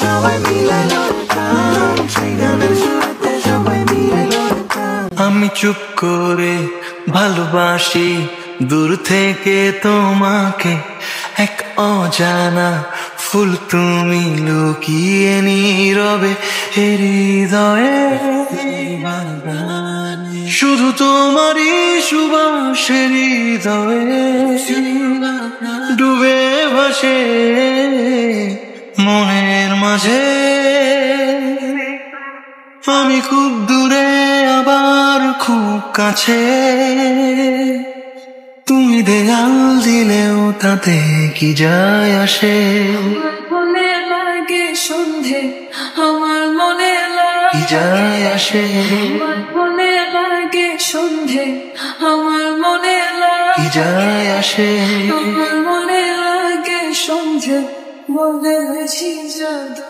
সবাই মিলে লড়ে প্রাণ, সেই গানের সুরেতে সবাই মিলে লড়ে প্রাণ। আমি চুপ করে ভালোবাসি দূর থেকে তোমাকে, এক অজানা ফুল তুমি লুকিয়ে নীরবে হৃদয়ে। শুধু তোমারই সুবাস হৃদয়ে ডুবে ভাসে মনের মাঝে। আমি খুব দূরে আবার খুব কাছে, তুমি দেয়াল দিলেও তাতে কি যায় আসে। মনে লাগে সন্ধে, আমার মনে কি যায় আসে, মনে লাগে সন্ধে, আমার মনে কি যায় আসে। আমার মনে লাগে সন্ধে, বলেছি জাদু।